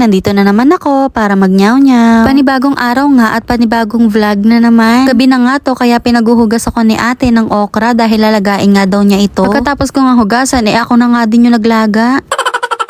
nandito na naman ako para magnyaw-nyaw. Panibagong araw nga at panibagong vlog na naman. Gabi na nga to kaya pinaguhugas ako ni ate ng okra dahil lalagain nga daw niya ito. Pagkatapos ko nga hugasan ako na nga din yung naglaga.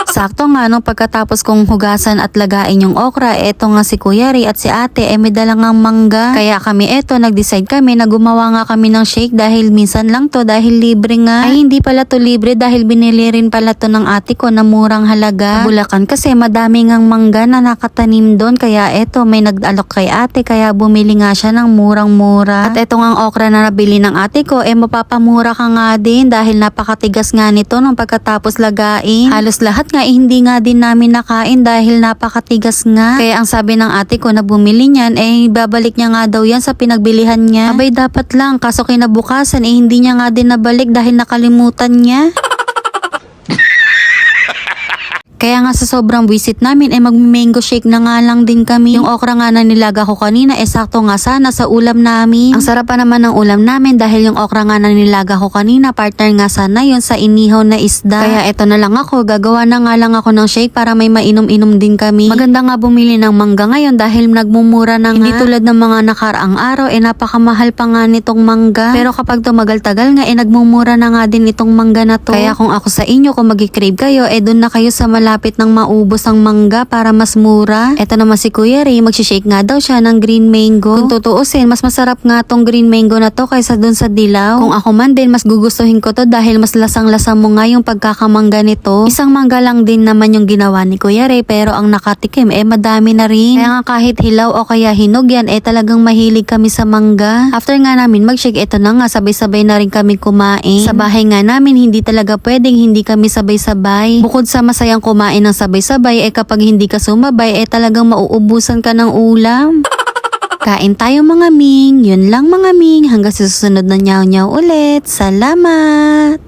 Sakto nga nung pagkatapos kong hugasan at lagain yung okra, eto nga si Kuya Ray at si ate may dalang ngang mangga. Kaya kami nag-decide kami na gumawa nga kami ng shake dahil minsan lang to dahil libre nga. Ay hindi pala to libre dahil binili rin pala to ng ate ko na murang halaga. Bulacan kasi madami ngang mangga na nakatanim doon kaya may nag-alok kay ate kaya bumili nga siya ng murang-mura. At eto nga ang okra na nabili ng ate ko mapapamura ka nga din dahil napakatigas nga nito nung pagkatapos lagain. Halos lahat nga hindi nga din namin nakain dahil napakatigas nga. Kaya ang sabi ng ate ko na bumili niyan babalik niya nga daw yan sa pinagbilihan niya. Abay dapat lang kaso kinabukasan hindi niya nga din nabalik dahil nakalimutan niya. Kaya nga sa sobrang visit namin mag-mango shake na nga lang din kami. Yung okra nga na nilaga ko kanina sakto nga sana sa ulam namin. Ang sarap pa naman ng ulam namin dahil yung okra nga na nilaga ko kanina partner nga sana yun sa inihaw na isda. Kaya eto na lang ako, gagawa na nga lang ako ng shake para may mainom-inom din kami. Maganda nga bumili ng mangga ngayon dahil nagmumura na nga. Hindi tulad ng mga nakaraang araw napakamahal pa nga nitong mangga. Pero kapag tumagal-tagal nga nagmumura na nga din itong mangga na to. Kaya kung ako sa inyo kung mag-crave kayo dun na kayo sa malapit ng maubos ang mangga para mas mura. Eto naman si Kuya Ray, magsishake nga daw siya ng green mango. Kung tutuusin, mas masarap nga tong green mango na to kaysa dun sa dilaw. Kung ako man din, mas gugustuhin ko to dahil mas lasang-lasa mo nga yung pagkakamangga nito. Isang mangga lang din naman yung ginawa ni Kuya Ray pero ang nakatikim madami na rin. Kaya nga kahit hilaw o kaya hinog yan talagang mahilig kami sa mangga. After nga namin mag-shake, eto na nga sabay-sabay na rin kami kumain. Sa bahay nga namin, hindi talaga pwedeng hindi kami sabay-sabay. Bukod sa masayang kumain ng sabay-sabay kapag hindi ka sumabay talagang mauubusan ka ng ulam. Kain tayo mga Ming. Yun lang mga Ming. Hanggang sa susunod na nyaw-nyaw ulit. Salamat!